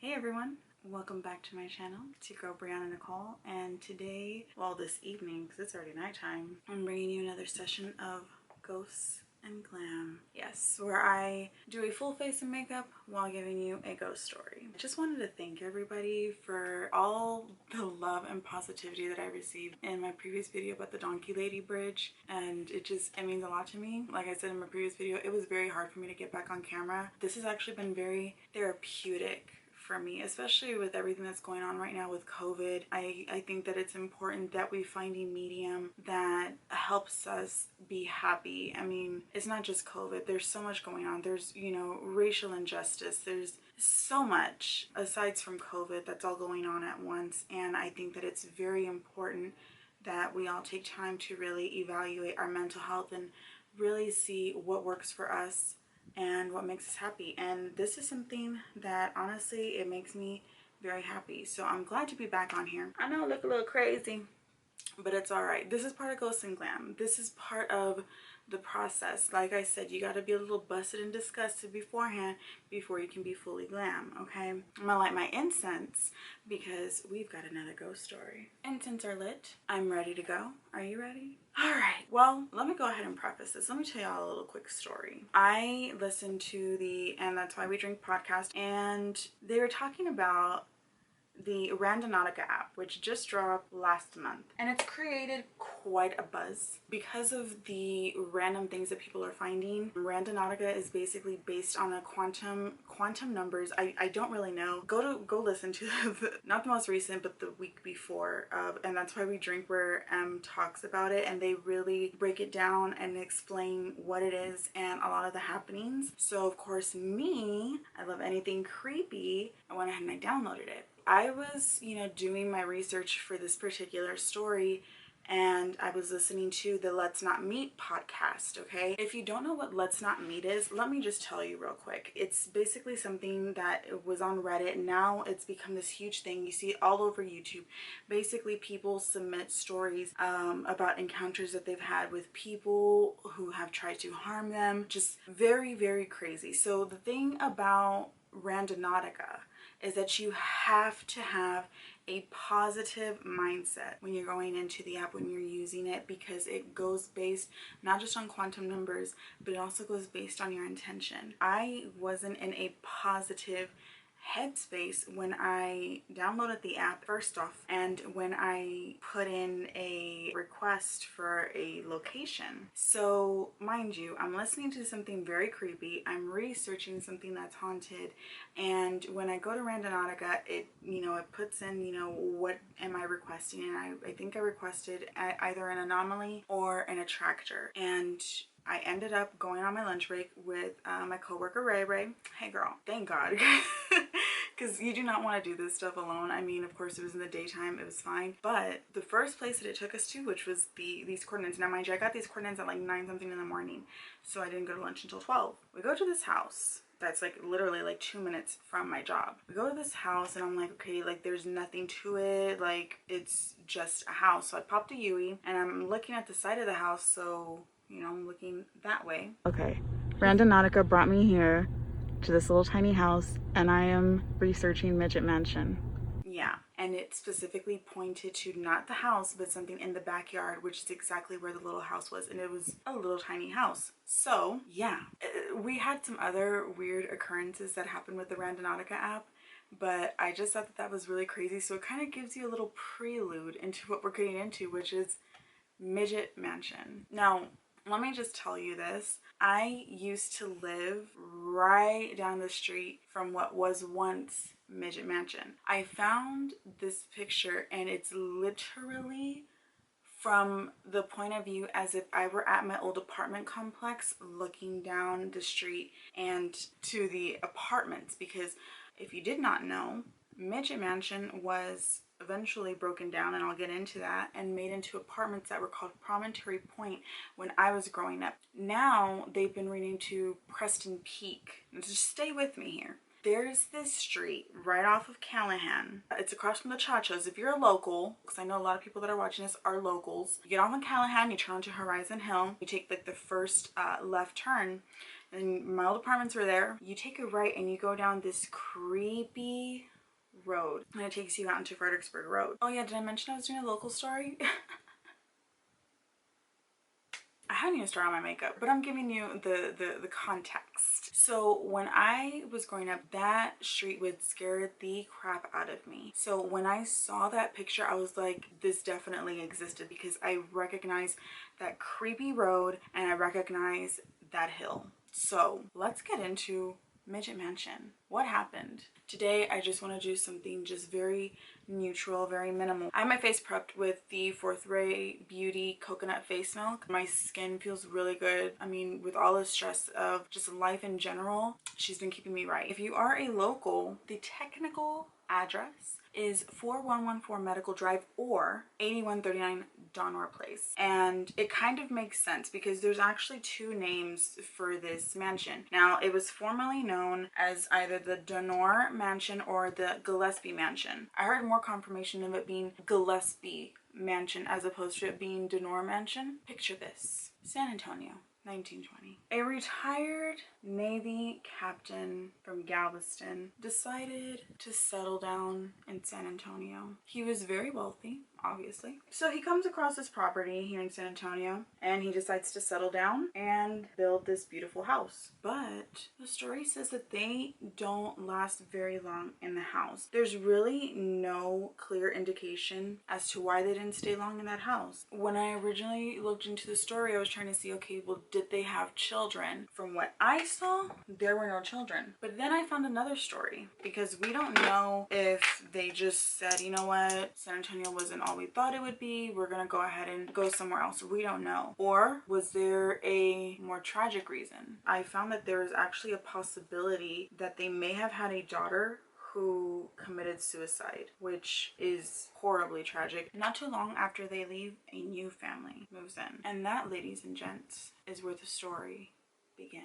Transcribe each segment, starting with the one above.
Hey everyone, welcome back to my channel. It's your girl Brianna Nicole, and today, well this evening because it's already nighttime, I'm bringing you another session of Ghosts and Glam. Yes, where I do a full face of makeup while giving you a ghost story. I just wanted to thank everybody for all the love and positivity that I received in my previous video about the Donkey Lady bridge, and it means a lot to me. Like I said in my previous video, it was very hard for me to get back on camera. This has actually been very therapeutic for me, especially with everything that's going on right now with COVID. I think that it's important that we find a medium that helps us be happy. I mean, it's not just COVID. There's so much going on. There's, racial injustice. There's so much aside from COVID that's all going on at once. And I think that it's very important that we all take time to really evaluate our mental health and really see what works for us and what makes us happy. And this is something that honestly, it makes me very happy. So I'm glad to be back on here. I know I look a little crazy, but it's all right. This is part of Ghosts and Glam. This is part of the process. Like I said, you got to be a little busted and disgusted beforehand before you can be fully glam, okay? I'm gonna light my incense because we've got another ghost story. Incense are lit. I'm ready to go. Are you ready? All right, well, let me go ahead and preface this. Let me tell y'all a little quick story. I listened to the And That's Why We Drink podcast, and they were talking about the Randonautica app, which just dropped last month, and it's created quite a buzz because of the random things that people are finding. Randonautica is basically based on a quantum numbers. I don't really know. Go listen to not the most recent, but the week before of And That's Why We Drink, where talks about it, and they really break it down and explain what it is and a lot of the happenings. So of course, me, I love anything creepy. I went ahead and I downloaded it. I was, doing my research for this particular story, and I was listening to the Let's Not Meet podcast, okay? If you don't know what Let's Not Meet is, let me just tell you real quick. It's basically something that was on Reddit. Now it's become this huge thing. You see it all over YouTube. Basically, people submit stories about encounters that they've had with people who have tried to harm them. Just very, very crazy. So the thing about Randonautica is that you have to have a positive mindset when you're going into the app, when you're using it, because it goes based not just on quantum numbers, but it also goes based on your intention. I wasn't in a positive headspace when I downloaded the app first off, and when I put in a request for a location. So mind you, I'm listening to something very creepy, I'm researching something that's haunted, and when I go to Randonautica, it it puts in what am I requesting, and I think I requested either an anomaly or an attractor. And I ended up going on my lunch break with my coworker Ray Ray. Hey girl, thank God. Because you do not want to do this stuff alone. I mean, of course, it was in the daytime, it was fine. But the first place that it took us to, which was these coordinates. Now, mind you, I got these coordinates at like 9 something in the morning, so I didn't go to lunch until 12. We go to this house that's like literally like 2 minutes from my job. We go to this house, and I'm like, okay, like there's nothing to it, like it's just a house. So I popped a Yui, and I'm looking at the side of the house, so I'm looking that way. Okay, Randonautica brought me here to this little tiny house, and I am researching Midget Mansion. Yeah, and it specifically pointed to not the house, but something in the backyard, which is exactly where the little house was, and it was a little tiny house. So yeah, we had some other weird occurrences that happened with the Randonautica app, but I just thought that was really crazy. So it kind of gives you a little prelude into what we're getting into, which is Midget Mansion. Now, let me just tell you this. I used to live right down the street from what was once Midget Mansion. I found this picture, and it's literally from the point of view as if I were at my old apartment complex looking down the street and to the apartments. Because if you did not know, Midget Mansion was eventually broken down, and I'll get into that, and made into apartments that were called Promontory Point when I was growing up. Now they've been renamed to Preston Peak. Just stay with me here. There's this street right off of Callahan. It's across from the Chachas. If you're a local, because I know a lot of people that are watching this are locals, you get off on Callahan, you turn onto Horizon Hill, you take like the first left turn, and my old apartments were there. You take a right and you go down this creepy Road, and it takes you out into Fredericksburg Road. Oh yeah, did I mention I was doing a local story? I haven't even started on my makeup, but I'm giving you the context. So when I was growing up, that street would scare the crap out of me. So when I saw that picture, I was like, this definitely existed, because I recognize that creepy road and I recognize that hill. So let's get into Midget Mansion. What happened? Today, I just want to do something just very neutral, very minimal. I have my face prepped with the Fourth Ray Beauty Coconut Face Milk. My skin feels really good. I mean, with all the stress of just life in general, she's been keeping me right. If you are a local, the technical address is 4114 Medical Drive or 8139 Donor Place. And it kind of makes sense because there's actually two names for this mansion. Now, it was formerly known as either the Donor Mansion or the Gillespie Mansion. I heard more confirmation of it being Gillespie Mansion as opposed to it being Donor Mansion. Picture this: San Antonio, 1920. A retired Navy captain from Galveston decided to settle down in San Antonio. He was very wealthy, obviously. So he comes across this property here in San Antonio and he decides to settle down and build this beautiful house. But the story says that they don't last very long in the house. There's really no clear indication as to why they didn't stay long in that house. When I originally looked into the story, I was trying to see, okay, well, did they have children? From what I saw, there were no children. But then I found another story, because we don't know if they just said, you know what, San Antonio wasn't all we thought it would be, we're gonna go ahead and go somewhere else. We don't know. Or was there a more tragic reason? I found that there was actually a possibility that they may have had a daughter who committed suicide, which is horribly tragic. Not too long after they leave, a new family moves in. And that, ladies and gents, is where the story begins.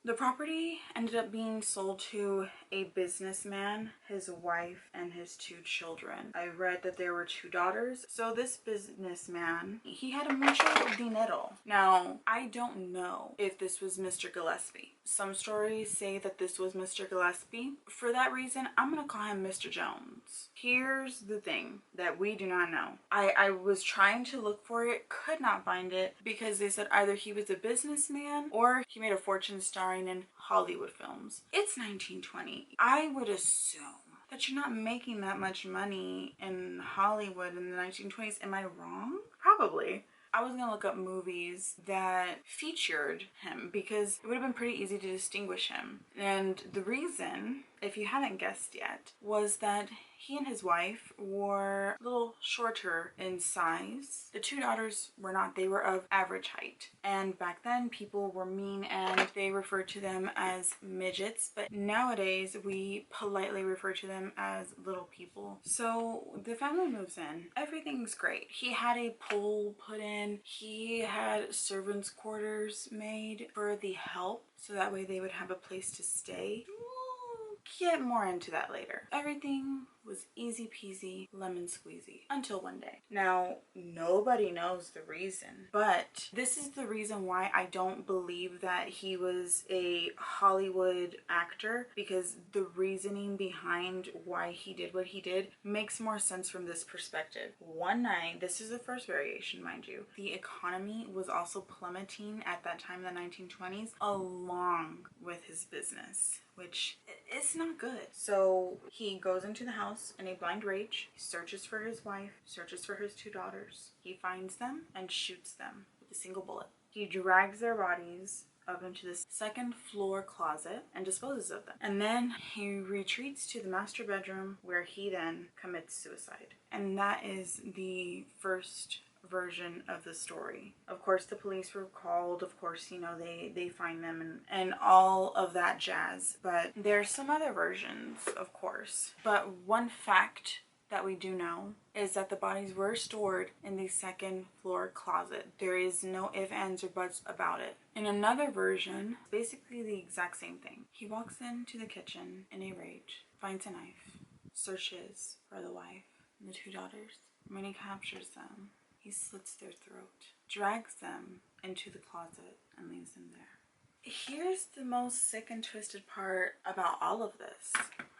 The property ended up being sold to a businessman, his wife, and his two children. I read that there were two daughters. So this businessman, he had a mucho dinero. Now, I don't know if this was Mr. Gillespie. Some stories say that this was Mr. Gillespie. For that reason, I'm gonna call him Mr. Jones. Here's the thing that we do not know. I was trying to look for it, could not find it, because they said either he was a businessman or he made a fortune starring in Hollywood films. It's 1920. I would assume that you're not making that much money in Hollywood in the 1920s. Am I wrong? Probably. I was gonna look up movies that featured him because it would have been pretty easy to distinguish him. And the reason, if you haven't guessed yet, was that he and his wife were a little shorter in size. The two daughters were not. They were of average height. And back then, people were mean and they referred to them as midgets. But nowadays, we politely refer to them as little people. So the family moves in. Everything's great. He had a pool put in. He had servants' quarters made for the help, so that way they would have a place to stay. We'll get more into that later. Everything was easy peasy, lemon squeezy, until one day. Now, nobody knows the reason, but this is the reason why I don't believe that he was a Hollywood actor, because the reasoning behind why he did what he did makes more sense from this perspective. One night, this is the first variation, mind you, the economy was also plummeting at that time in the 1920s, along with his business, which is not good. So he goes into the house in a blind rage. He searches for his wife, searches for his two daughters. He finds them and shoots them with a single bullet. He drags their bodies up into the second floor closet and disposes of them. And then he retreats to the master bedroom, where he then commits suicide. And that is the first version of the story. Of course, the police were called. Of course, you know, they find them and all of that jazz. But there's some other versions, of course. But one fact that we do know is that the bodies were stored in the second floor closet. There is no ifs, ands, or buts about it. In another version, basically the exact same thing. He walks into the kitchen in a rage, finds a knife, searches for the wife and the two daughters. When he captures them, he slits their throat, drags them into the closet, and leaves them there. here's the most sick and twisted part about all of this.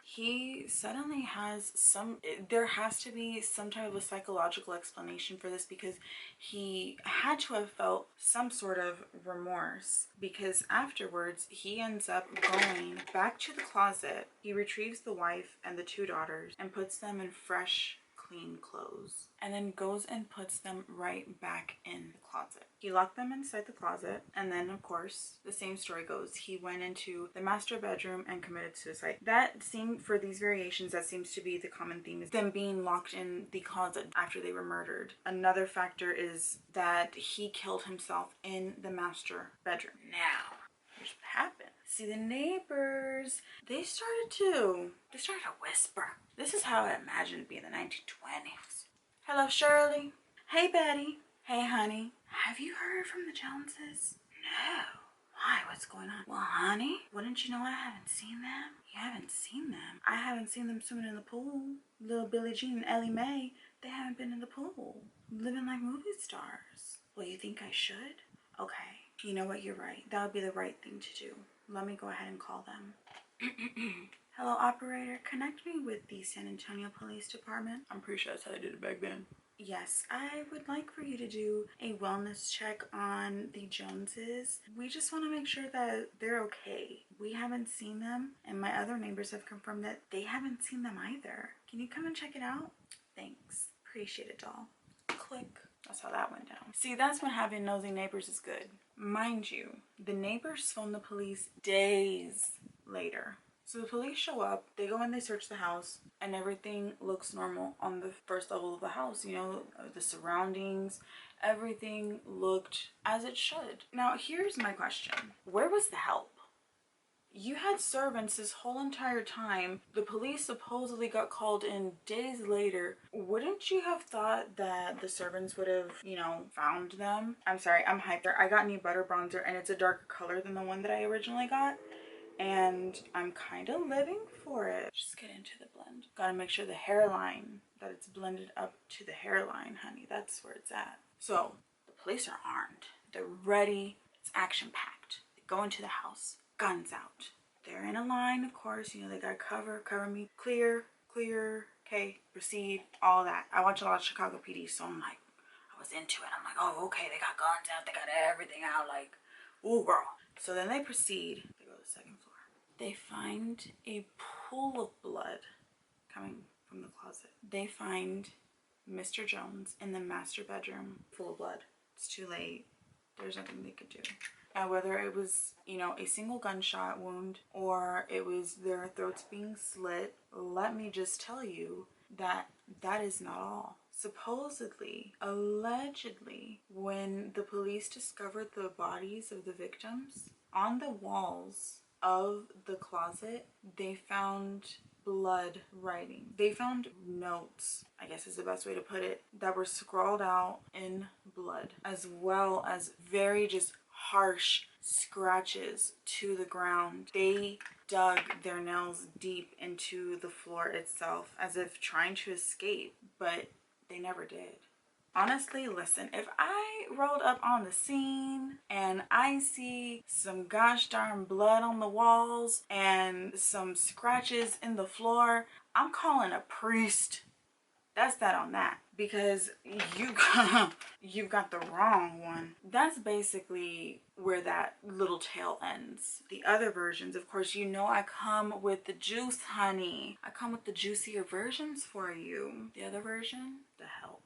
He suddenly has there has to be some type of a psychological explanation for this, because he had to have felt some sort of remorse, because afterwards he ends up going back to the closet. He retrieves the wife and the 2 daughters and puts them in fresh, clean clothes, and then goes and puts them right back in the closet. He locked them inside the closet, and then of course the same story goes, he went into the master bedroom and committed suicide. That seemed, for these variations, that seems to be the common theme, is them being locked in the closet after they were murdered. Another factor is that he killed himself in the master bedroom. Now, here's what happened. See, the neighbors, they started to whisper. This is how I imagined it being in the 1920s. Hello, Shirley. Hey, Betty. Hey, honey. Have you heard from the Joneses? No. Why? What's going on? Well, honey, wouldn't you know I haven't seen them? You haven't seen them? I haven't seen them swimming in the pool. Little Billie Jean and Ellie Mae, they haven't been in the pool. Living like movie stars. Well, you think I should? Okay. You know what? You're right. That would be the right thing to do. Let me go ahead and call them. Hello, operator. Connect me with the San Antonio Police Department. I'm pretty sure that's how they did it back then. Yes, I would like for you to do a wellness check on the Joneses. We just want to make sure that they're okay. We haven't seen them, and my other neighbors have confirmed that they haven't seen them either. Can you come and check it out? Thanks. Appreciate it, doll. Click. That's how that went down. See, that's when having nosy neighbors is good. Mind you, the neighbors phone the police days later. So the police show up, they go and they search the house, and everything looks normal on the first level of the house. You know, the surroundings, everything looked as it should. Now, here's my question. Where was the help? You had servants this whole entire time. The police supposedly got called in days later. Wouldn't you have thought that the servants would have, you know, found them? I'm sorry, I'm hyper. I got new butter bronzer, and it's a darker color than the one that I originally got. And I'm kind of living for it. Just get into the blend. Gotta make sure the hairline, that it's blended up to the hairline, honey. That's where it's at. So the police are armed. They're ready. It's action packed. They go into the house, guns out. They're in a line, of course. You know, they gotta cover me. Clear, okay, proceed, all that. I watch a lot of Chicago PD, so I'm like, I was into it. I'm like, oh, okay, they got guns out. They got everything out. Like, ooh, girl. So then they proceed. They go to the second floor. They find a pool of blood coming from the closet. They find Mr. Jones in the master bedroom full of blood. It's too late. There's nothing they could do. Now, whether it was, you know, a single gunshot wound or it was their throats being slit, let me just tell you that that is not all. Supposedly, allegedly, when the police discovered the bodies of the victims, on the walls of the closet, they found blood writing. They found notes, I guess is the best way to put it, that were scrawled out in blood, as well as very just harsh scratches to the ground. They dug their nails deep into the floor itself as if trying to escape, but they never did. Honestly, listen, if I rolled up on the scene and I see some gosh darn blood on the walls and some scratches in the floor, I'm calling a priest. That's that on that, because you've got the wrong one. That's basically where that little tale ends. The other versions, of course, you know I come with the juice, honey. I come with the juicier versions for you. The other version, the help.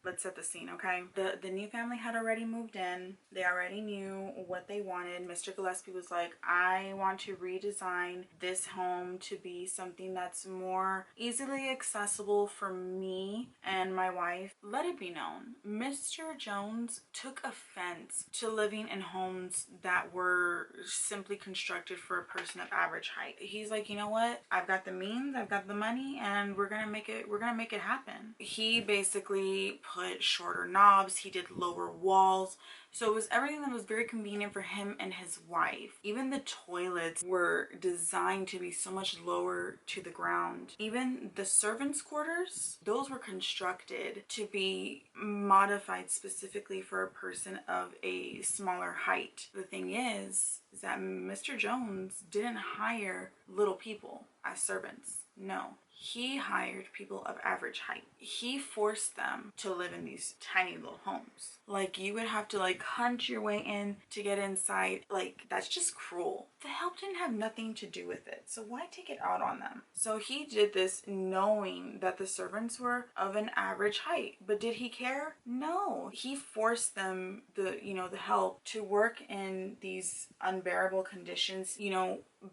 Let's set the scene, okay? The new family had already moved in. They already knew what they wanted. Mr. Gillespie was like, I want to redesign this home to be something that's more easily accessible for me and my wife. Let it be known, Mr. Jones took offense to living in homes that were simply constructed for a person of average height. He's like, you know what? I've got the means, I've got the money, and we're gonna make it happen. He basically put shorter knobs, he did lower walls, So it was everything that was very convenient for him and his wife. Even the toilets were designed to be so much lower to the ground. Even the servants' quarters, those were constructed to be modified specifically for a person of a smaller height. The thing is that Mr. Jones didn't hire little people as servants. No, he hired people of average height. He forced them to live in these tiny little homes. Like, you would have to like hunt your way in to get inside. Like, that's just cruel. The help didn't have nothing to do with it, so why take it out on them? So he did this knowing that the servants were of an average height, but did he care? No. He forced them, the help, to work in these unbearable conditions.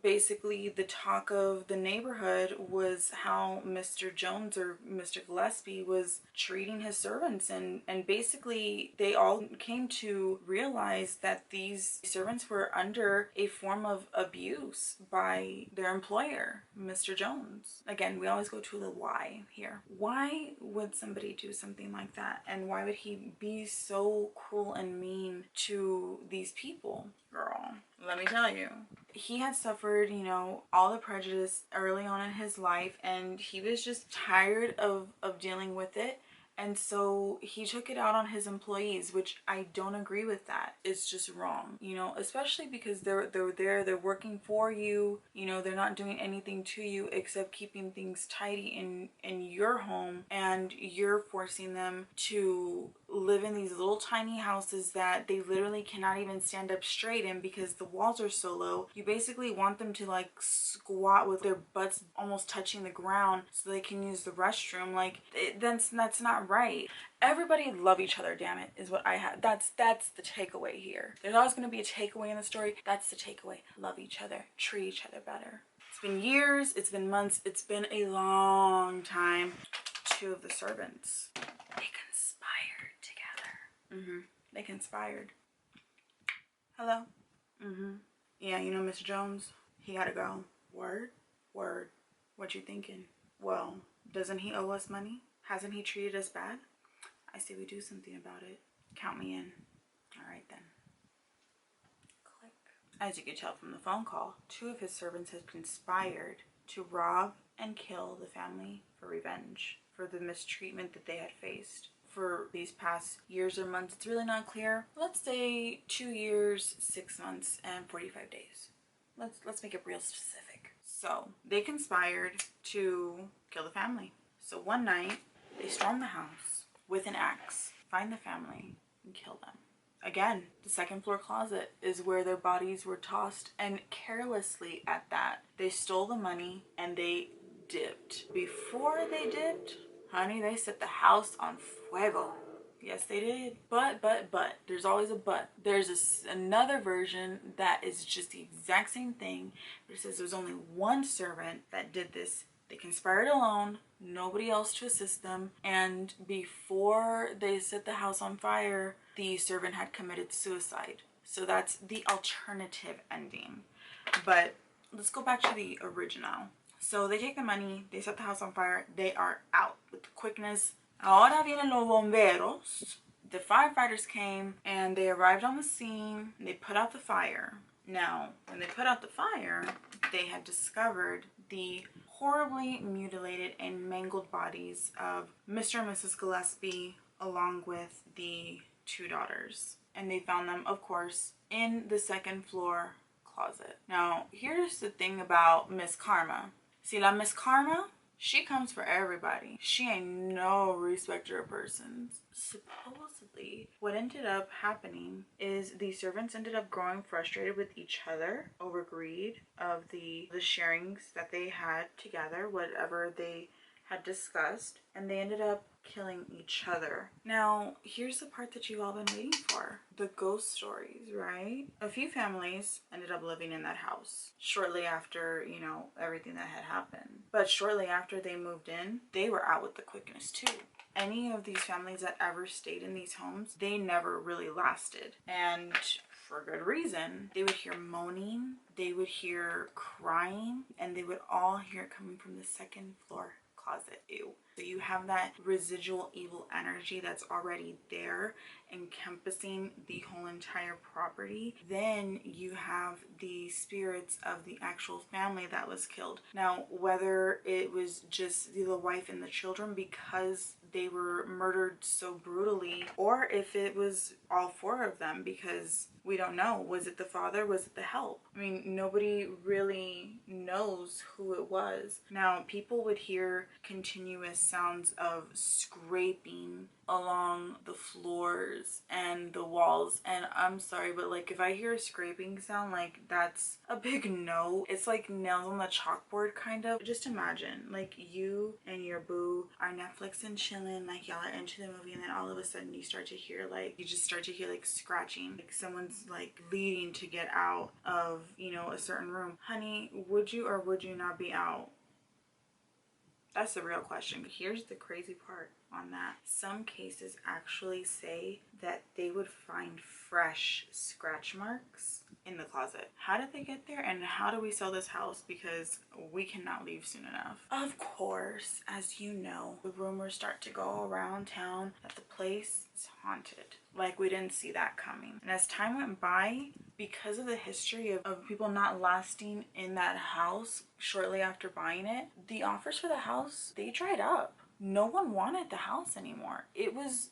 Basically the talk of the neighborhood was how Mr. Jones or Mr. Gillespie was treating his servants, and basically they all came to realize that these servants were under a form of abuse by their employer, Mr. Jones. Again, we always go to the why here. Why would somebody do something like that, and why would he be so cruel and mean to these people? Girl, let me tell you, he had suffered, all the prejudice early on in his life, and he was just tired of dealing with it. And so he took it out on his employees, which I don't agree with that. It's just wrong, especially because they're there, they're working for you, they're not doing anything to you except keeping things tidy in your home, and you're forcing them to live in these little tiny houses that they literally cannot even stand up straight in because the walls are so low. You basically want them to like squat with their butts almost touching the ground so they can use the restroom. Like, that's not right. Everybody love each other, damn it, is what I have. That's the takeaway here. There's always going to be a takeaway in the story. That's the takeaway. Love each other. Treat each other better. It's been years. It's been months. It's been a long time. Two of the servants, they conspired together. They conspired. Hello? Yeah, Mr. Jones, he gotta go. Word? Word. What you thinking? Well, doesn't he owe us money? Hasn't he treated us bad? I say we do something about it. Count me in. All right, then. Click. As you can tell from the phone call, two of his servants had conspired to rob and kill the family for revenge for the mistreatment that they had faced for these past years or months. It's really not clear. Let's say 2 years, 6 months, and 45 days. Let's make it real specific. So they conspired to kill the family. So one night they stormed the house with an axe, find the family, and kill them. Again, the second floor closet is where their bodies were tossed, and carelessly at that. They stole the money and they dipped. Before they dipped, honey, they set the house on fuego. Yes, they did. But, there's always a but. There's another version that is just the exact same thing, but it says there's only one servant that did this. They conspired alone, nobody else to assist them, and before they set the house on fire, the servant had committed suicide. So that's the alternative ending. But let's go back to the original. So they take the money, they set the house on fire, they are out with the quickness. Ahora vienen los bomberos. The firefighters came and they arrived on the scene. They put out the fire. Now, when they put out the fire, they had discovered the horribly mutilated and mangled bodies of Mr. and Mrs. Gillespie along with the two daughters. And they found them, of course, in the second floor closet. Now, here's the thing about Miss Karma. See, la Miss Karma, she comes for everybody. She ain't no respecter of persons. Supposedly, what ended up happening is the servants ended up growing frustrated with each other over greed of the sharings that they had together, whatever they had discussed, and they ended up killing each other. Now, here's the part that you've all been waiting for. The ghost stories, right? A few families ended up living in that house shortly after, everything that had happened. But shortly after they moved in, they were out with the quickness too. Any of these families that ever stayed in these homes, they never really lasted. And for good reason. They would hear moaning, they would hear crying, and they would all hear it coming from the second floor closet. Ew. So you have that residual evil energy that's already there, encompassing the whole entire property. Then you have the spirits of the actual family that was killed. Now, whether it was just the wife and the children because they were murdered so brutally, or if it was all four of them, because we don't know. Was it the father? Was it the help? I mean, nobody really knows who it was. Now, people would hear continuous sounds of scraping along the floors and the walls, and I'm sorry, but like, if I hear a scraping sound, like, that's a big no. It's like nails on the chalkboard, kind of. Just imagine, like, you and your boo are Netflix and chilling, like, y'all are into the movie, and then all of a sudden you start to hear, like, you just start to hear like scratching, like someone's like leading to get out of, you know, a certain room. Honey, would you or would you not be out? That's the real question. Here's the crazy part on that. Some cases actually say that they would find fresh scratch marks in the closet. How did they get there, and how do we sell this house? Because we cannot leave soon enough. Of course, as you know, the rumors start to go around town that the place is haunted. Like, we didn't see that coming. And as time went by, because of the history of people not lasting in that house shortly after buying it, the offers for the house, they dried up. No one wanted the house anymore. It was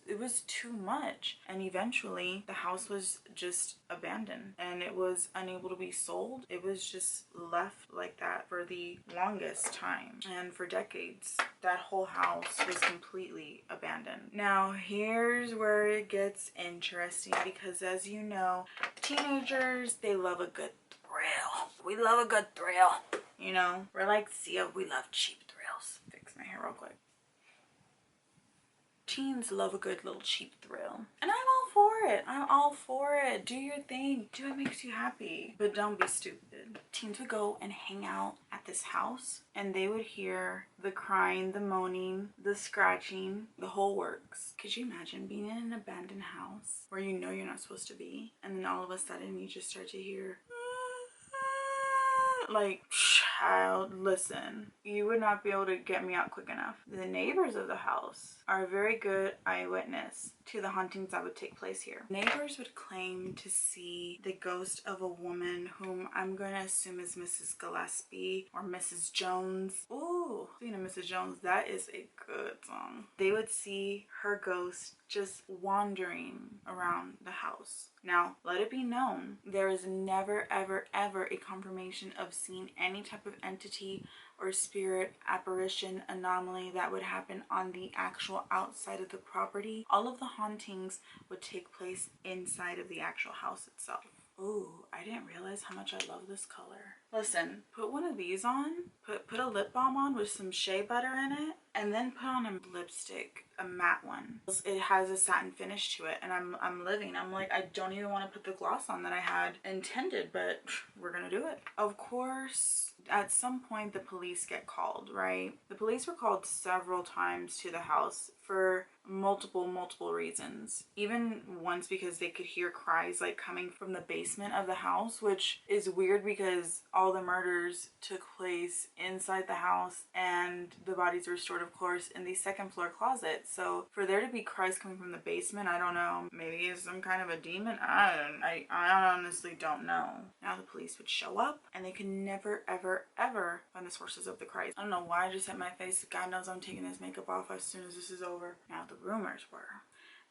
too much, and eventually the house was just abandoned and it was unable to be sold. It was just left like that for the longest time, and for decades that whole house was completely abandoned. Now here's where it gets interesting, because as you know, teenagers, they love a good thrill. We love a good thrill, you know. We're like Sia, we love cheap thrills. Fix my hair real quick. Teens love a good little cheap thrill, and I'm all for it. I'm all for it. Do your thing. Do what makes you happy, but don't be stupid. Teens would go and hang out at this house, and they would hear the crying, the moaning, the scratching, the whole works. Could you imagine being in an abandoned house where you know you're not supposed to be, and then all of a sudden you just start to hear like, child, listen, you would not be able to get me out quick enough. The neighbors of the house are a very good eyewitness to the hauntings that would take place here. Neighbors would claim to see the ghost of a woman whom I'm going to assume is Mrs. Gillespie or Mrs. Jones. Ooh, speaking of Mrs. Jones, that is a good song. They would see her ghost just wandering around the house. Now, let it be known, there is never, ever, ever a confirmation of seeing any type of entity or spirit, apparition, anomaly that would happen on the actual outside of the property. All of the hauntings would take place inside of the actual house itself. Ooh, I didn't realize how much I love this color. Listen, put one of these on, put a lip balm on with some shea butter in it, and then put on a lipstick, a matte one. It has a satin finish to it, and I'm living. I'm like, I don't even want to put the gloss on that I had intended, but we're gonna do it. Of course, at some point the police get called, right? The police were called several times to the house for multiple reasons. Even once because they could hear cries like coming from the basement of the house, which is weird because all the murders took place inside the house and the bodies were stored, of course, in the second floor closet. So for there to be cries coming from the basement, I don't know, maybe it's some kind of a demon. I honestly don't know. Now the police would show up and they could never ever find the sources of the cries. I don't know why I just hit my face. God knows I'm taking this makeup off as soon as this is over. Now the rumors were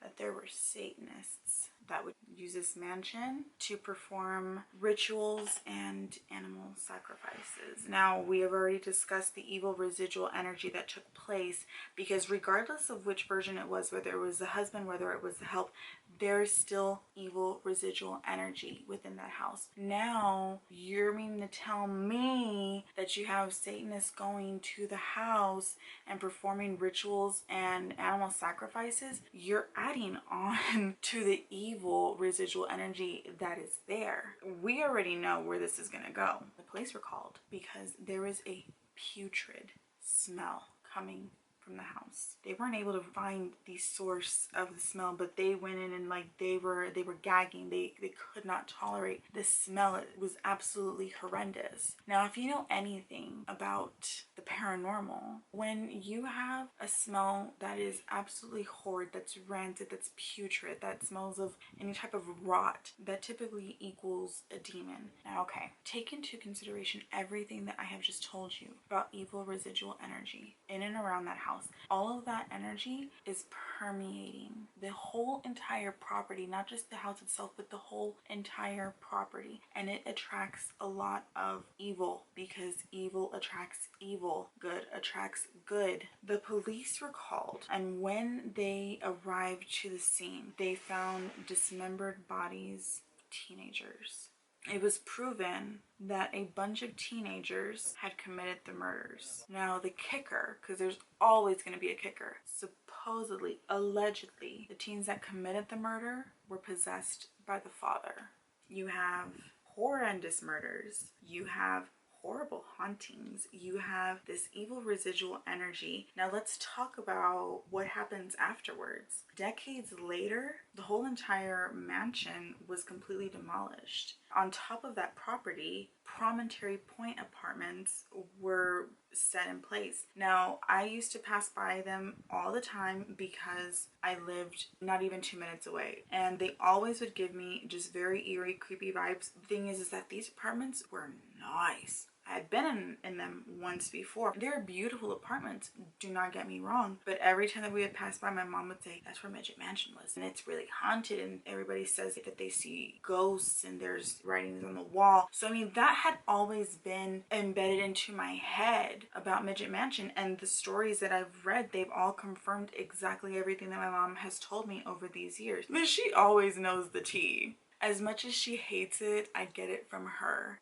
that there were Satanists that would use this mansion to perform rituals and animal sacrifices. Now, we have already discussed the evil residual energy that took place, because regardless of which version it was, whether it was the husband, whether it was the help, there's still evil residual energy within that house. Now, you're meaning to tell me that you have Satanists going to the house and performing rituals and animal sacrifices? You're adding on to the evil residual energy that is there. We already know where this is gonna go. The police were called because there was a putrid smell coming from the house. They weren't able to find the source of the smell, but they went in and like they were gagging. They could not tolerate the smell. It was absolutely horrendous. Now, if you know anything about the paranormal, when you have a smell that is absolutely horrid, that's rancid, that's putrid, that smells of any type of rot, that typically equals a demon. Now, okay, take into consideration everything that I have just told you about evil residual energy in and around that house. All of that energy is permeating the whole entire property, not just the house itself, but the whole entire property. And it attracts a lot of evil, because evil attracts evil. Good attracts good. The police were called, and when they arrived to the scene, they found dismembered bodies of teenagers. It was proven that a bunch of teenagers had committed the murders. Now, the kicker, because there's always going to be a kicker, supposedly, allegedly, the teens that committed the murder were possessed by the father. You have horrendous murders. You have horrible hauntings. You have this evil residual energy. Now let's talk about what happens afterwards. Decades later, the whole entire mansion was completely demolished. On top of that property, Promontory Point apartments were set in place. Now, I used to pass by them all the time because I lived not even 2 minutes away, and they always would give me just very eerie, creepy vibes. The thing is that these apartments were nice. I had been in them once before. They're beautiful apartments, do not get me wrong, but every time that we would pass by, my mom would say, that's where Midget Mansion was, and it's really haunted, and everybody says that they see ghosts and there's writings on the wall. So I mean, that had always been embedded into my head about Midget Mansion, and the stories that I've read, they've all confirmed exactly everything that my mom has told me over these years. But she always knows the tea. As much as she hates it, I get it from her.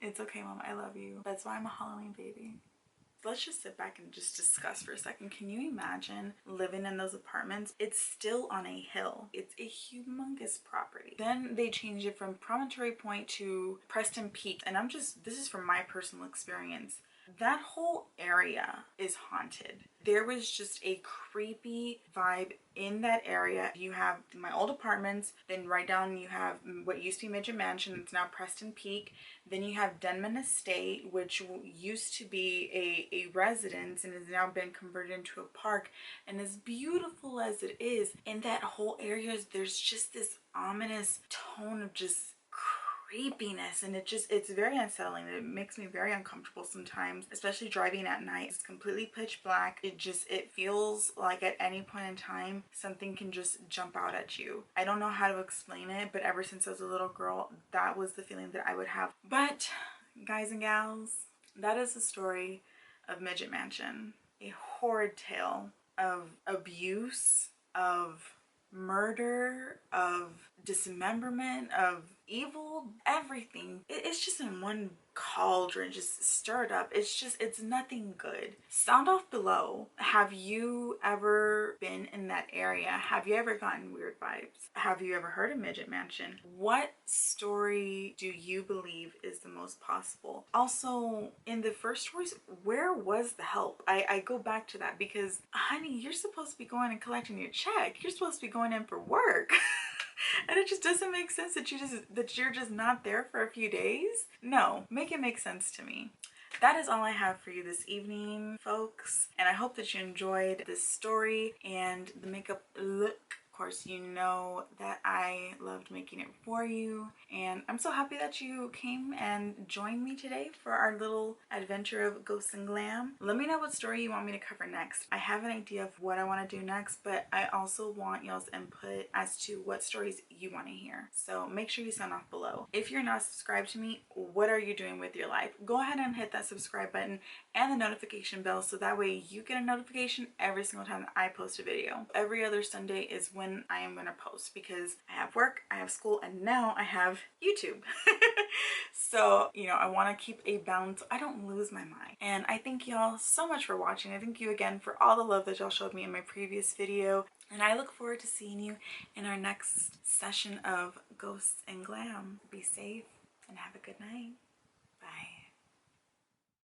It's okay, Mom, I love you. That's why I'm a Halloween baby. Let's just sit back and just discuss for a second. Can you imagine living in those apartments? It's still on a hill. It's a humongous property. Then they changed it from Promontory Point to Preston Peak. And this is from my personal experience. That whole area is haunted. There was just a creepy vibe in that area. You have my old apartments, then right down you have what used to be Midget Mansion, it's now Preston Peak. Then you have Denman Estate, which used to be a residence and has now been converted into a park. And as beautiful as it is, in that whole area, there's just this ominous tone of just creepiness, and it's very unsettling. It makes me very uncomfortable sometimes, especially driving at night. It's completely pitch black. It feels like at any point in time something can just jump out at you. I don't know how to explain it, but ever since I was a little girl, that was the feeling that I would have. But guys and gals, that is the story of Midget Mansion. A horrid tale of abuse, of murder, of dismemberment, of evil, everything. It's just in one cauldron, just stirred up. It's nothing good. Sound off below. Have you ever been in that area? Have you ever gotten weird vibes? Have you ever heard of Midget Mansion? What story do you believe is the most possible? Also, in the first stories, where was the help? I go back to that because, honey, you're supposed to be going and collecting your check. You're supposed to be going in for work. And it just doesn't make sense that you're just not there for a few days. No, make it make sense to me. That is all I have for you this evening, folks. And I hope that you enjoyed this story and the makeup look. Of course, you know that I loved making it for you, and I'm so happy that you came and joined me today for our little adventure of Ghosts and Glam. Let me know what story you want me to cover next. I have an idea of what I want to do next, but I also want y'all's input as to what stories you want to hear. So make sure you sound off below. If you're not subscribed to me, what are you doing with your life? Go ahead and hit that subscribe button and the notification bell so that way you get a notification every single time that I post a video. Every other Sunday is when I am going to post because I have work, I have school, and now I have YouTube. So, you know, I want to keep a balance so I don't lose my mind. And I thank y'all so much for watching. I thank you again for all the love that y'all showed me in my previous video. And I look forward to seeing you in our next session of Ghosts and Glam. Be safe and have a good night. Bye.